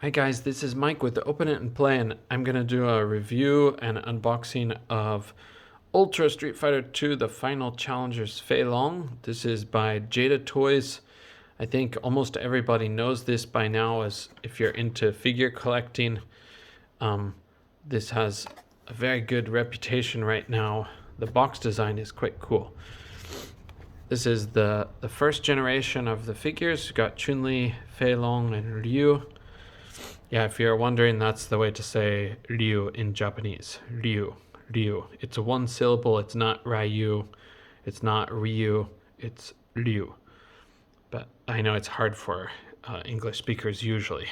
Hi guys, this is Mike with the Open It and Play, and I'm going to do a review and unboxing of Ultra Street Fighter 2, the Final Challengers fei-long. This is by Jada Toys. I think almost everybody knows this by now, as if you're into figure collecting. This has a very good reputation right now. The box design is quite cool. This is the first generation of the figures. We've got Chun-Li, fei-long, and Ryu. Yeah, if you're wondering, that's the way to say Ryu in Japanese. Ryu. Ryu. It's a one syllable. It's not Ryu. It's not Ryu. It's Ryu. But I know it's hard for English speakers usually.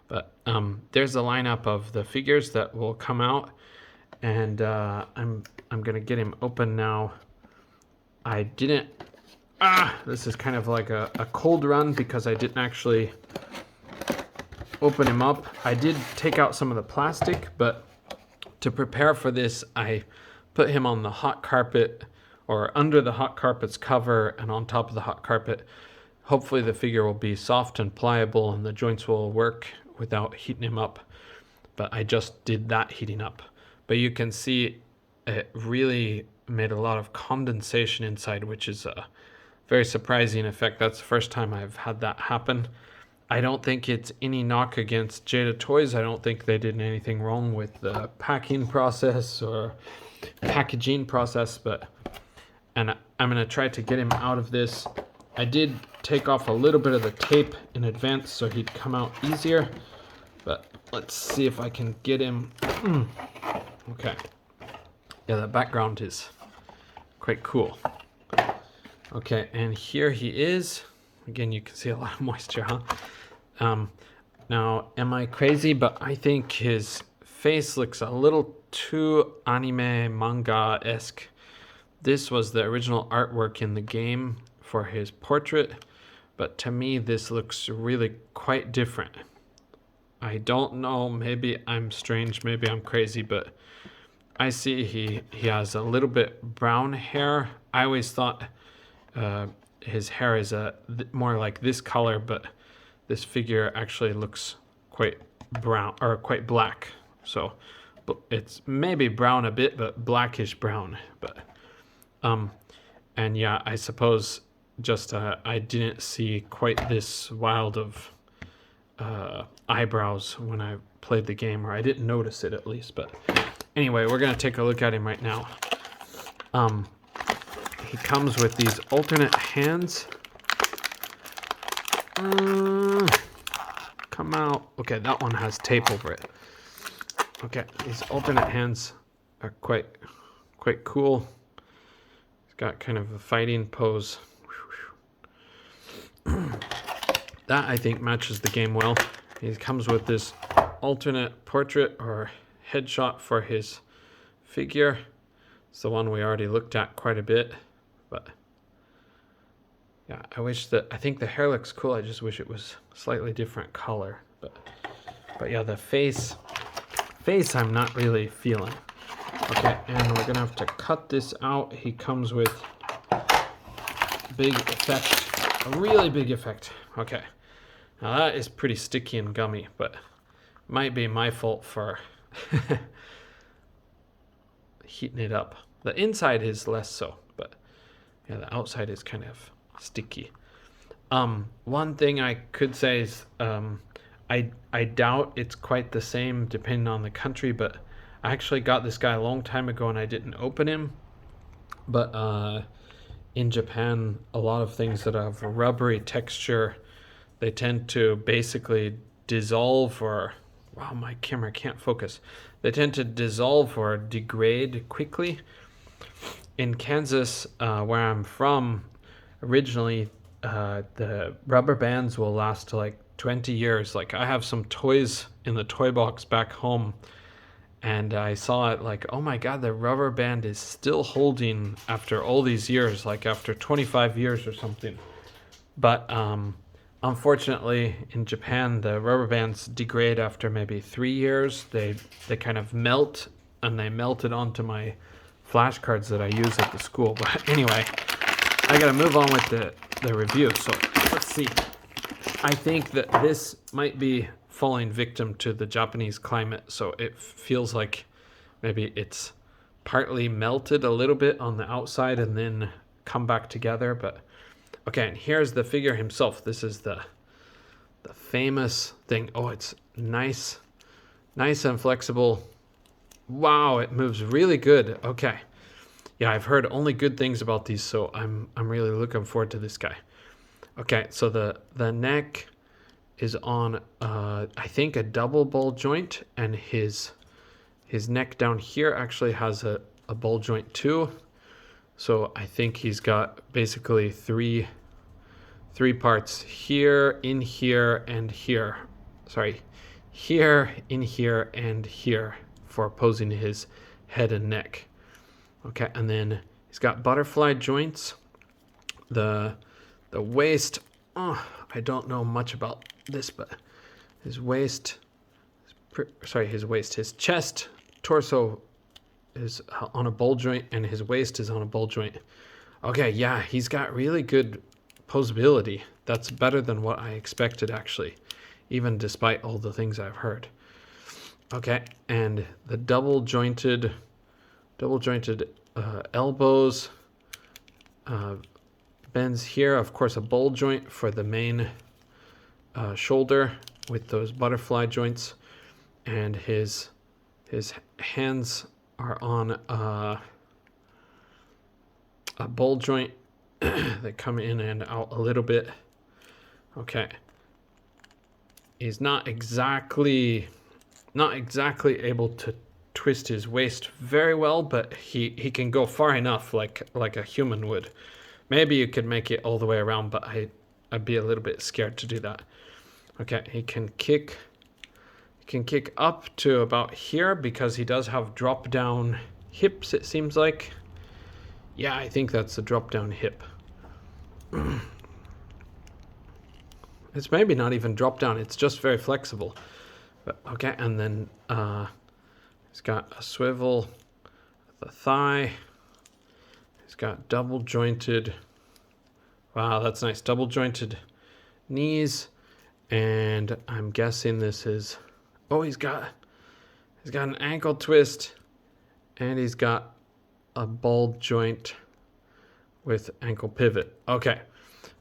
But there's a lineup of the figures that will come out. And I'm going to get him open now. I didn't... this is kind of like a cold run because I didn't actually open him up. I did take out some of the plastic, but to prepare for this, I put him on the hot carpet, or under the hot carpet's cover and on top of the hot carpet. Hopefully the figure will be soft and pliable and the joints will work without heating him up. But I just did that heating up. But you can see it really made a lot of condensation inside, which is a very surprising effect. That's the first time I've had that happen. I don't think it's any knock against Jada Toys. I don't think they did anything wrong with the packing process or packaging process, and I'm gonna try to get him out of this. I did take off a little bit of the tape in advance so he'd come out easier, but let's see if I can get him. Okay. Yeah, the background is quite cool. Okay, and here he is. Again, you can see a lot of moisture, huh? Now, am I crazy? But I think his face looks a little too anime manga-esque. This was the original artwork in the game for his portrait, but to me, this looks really quite different. I don't know, maybe I'm strange, maybe I'm crazy, but I see he has a little bit brown hair. I always thought his hair is more like this color, but this figure actually looks quite brown, or quite black. So it's maybe brown a bit, but blackish brown. But and yeah, I suppose just I didn't see quite this wild of eyebrows when I played the game, or I didn't notice it at least. But anyway, we're gonna take a look at him right now. He comes with these alternate hands. Come out. Okay, that one has tape over it. Okay, these alternate hands are quite cool. He's got kind of a fighting pose. That, I think, matches the game well. He comes with this alternate portrait or headshot for his figure. It's the one we already looked at quite a bit, but yeah, I think the hair looks cool. I just wish it was slightly different color. But yeah, the face I'm not really feeling. Okay, and we're gonna have to cut this out. He comes with big effect, a really big effect. Okay, now that is pretty sticky and gummy, but might be my fault for heating it up. The inside is less so, but yeah, the outside is kind of sticky. One thing I could say is I doubt it's quite the same depending on the country, but I actually got this guy a long time ago and I didn't open him. But in Japan, a lot of things that have a rubbery texture, they tend to basically dissolve, or wow, my camera can't focus. They tend to dissolve or degrade quickly. In Kansas, where I'm from, originally, the rubber bands will last like 20 years. Like, I have some toys in the toy box back home, and I saw it like, oh my god, the rubber band is still holding after all these years, like after 25 years or something. But unfortunately, in Japan, the rubber bands degrade after maybe 3 years. They kind of melt, and they melted onto my flashcards that I use at the school. But anyway, I gotta move on with the review. So let's see. I think that this might be falling victim to the Japanese climate, so it feels like maybe it's partly melted a little bit on the outside and then come back together. But okay, and here's the figure himself. This is the famous thing. Oh, it's nice and flexible. Wow, it moves really good. Okay. Yeah, I've heard only good things about these, so I'm really looking forward to this guy. Okay, so the neck is on I think a double ball joint, and his neck down here actually has a ball joint too. So I think he's got basically three parts here, in here, and here. Sorry, here, in here, and here for opposing his head and neck. Okay, and then he's got butterfly joints. The waist, oh, I don't know much about this, but his waist, his chest, torso is on a ball joint, and his waist is on a ball joint. Okay, yeah, he's got really good posability. That's better than what I expected, actually, even despite all the things I've heard. Okay, and the double jointed elbows, bends here, of course, a ball joint for the main shoulder with those butterfly joints, and his hands are on a ball joint that come in and out a little bit. Okay, he's not exactly able to twist his waist very well, but he can go far enough, like a human would. Maybe you could make it all the way around, but I'd be a little bit scared to do that. Okay, he can kick up to about here because he does have drop down hips, it seems like. Yeah, I think that's a drop down hip. It's maybe not even drop down, it's just very flexible. But okay, and then he's got a swivel at the thigh. He's got double jointed, wow, that's nice, double jointed knees. And I'm guessing this is, oh, he's got an ankle twist, and he's got a ball joint with ankle pivot. Okay,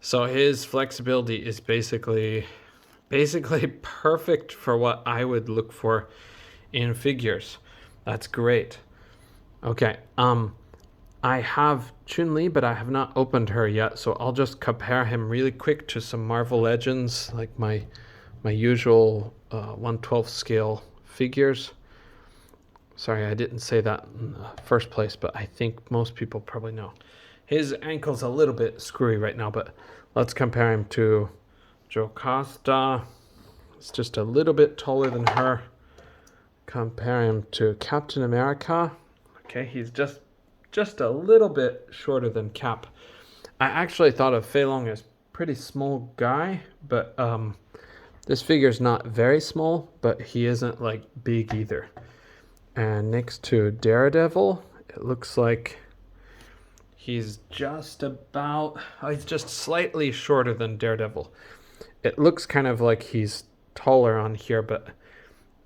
so his flexibility is basically perfect for what I would look for in figures. That's great. Okay, I have Chun-Li, but I have not opened her yet, so I'll just compare him really quick to some Marvel Legends, like my usual 1/12 scale figures. Sorry, I didn't say that in the first place, but I think most people probably know. His ankle's a little bit screwy right now, but let's compare him to Jocasta. It's just a little bit taller than her. Compare him to Captain America. Okay, he's just a little bit shorter than Cap. I actually thought of Fei-long as pretty small guy, but this figure's not very small, but he isn't like big either. And next to Daredevil, it looks like he's just slightly shorter than Daredevil. It looks kind of like he's taller on here, but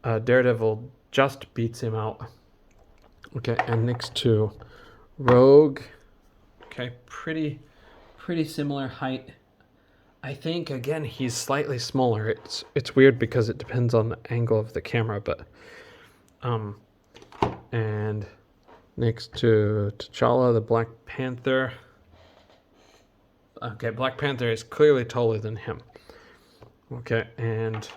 Daredevil just beats him out. Okay, and next to Rogue, okay, pretty similar height. I think again he's slightly smaller. It's weird because it depends on the angle of the camera, but and next to T'Challa, the Black Panther. Okay, Black Panther is clearly taller than him. Okay, and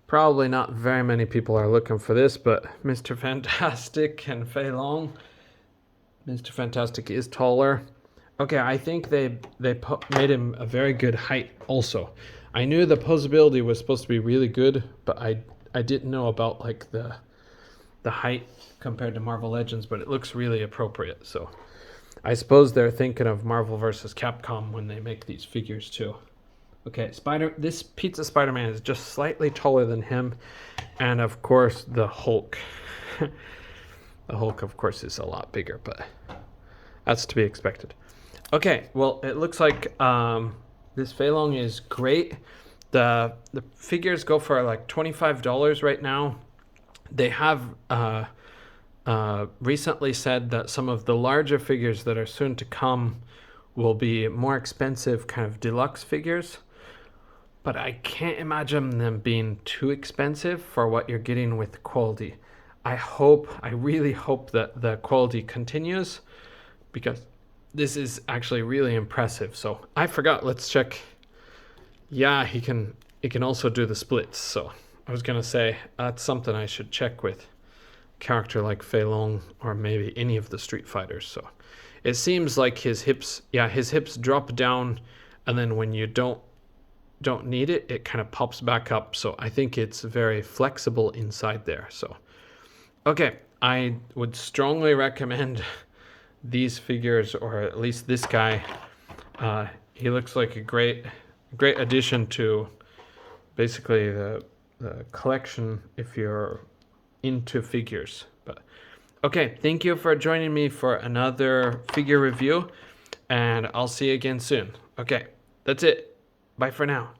probably not very many people are looking for this, but Mr. Fantastic and Fei-long. Mr. Fantastic is taller. Okay, I think they made him a very good height also. I knew the posability was supposed to be really good, but I didn't know about like the height compared to Marvel Legends, but it looks really appropriate. So I suppose they're thinking of Marvel versus Capcom when they make these figures too. Okay, this Pizza Spider-Man is just slightly taller than him, and of course the Hulk. The Hulk, of course, is a lot bigger, but that's to be expected. Okay, well, it looks like this Fei-long is great. The figures go for like $25 right now. They have recently said that some of the larger figures that are soon to come will be more expensive, kind of deluxe figures. But I can't imagine them being too expensive for what you're getting with quality. I really hope that the quality continues, because this is actually really impressive. So I forgot, let's check. Yeah, he can also do the splits. So I was gonna say that's something I should check with a character like Fei-long or maybe any of the Street Fighters. So it seems like his hips drop down, and then when you don't need it, it kind of pops back up. So I think it's very flexible inside there. So okay, I would strongly recommend these figures, or at least this guy. He looks like a great addition to basically the collection if you're into figures. But okay, thank you for joining me for another figure review, and I'll see you again soon. Okay, that's it. Bye for now.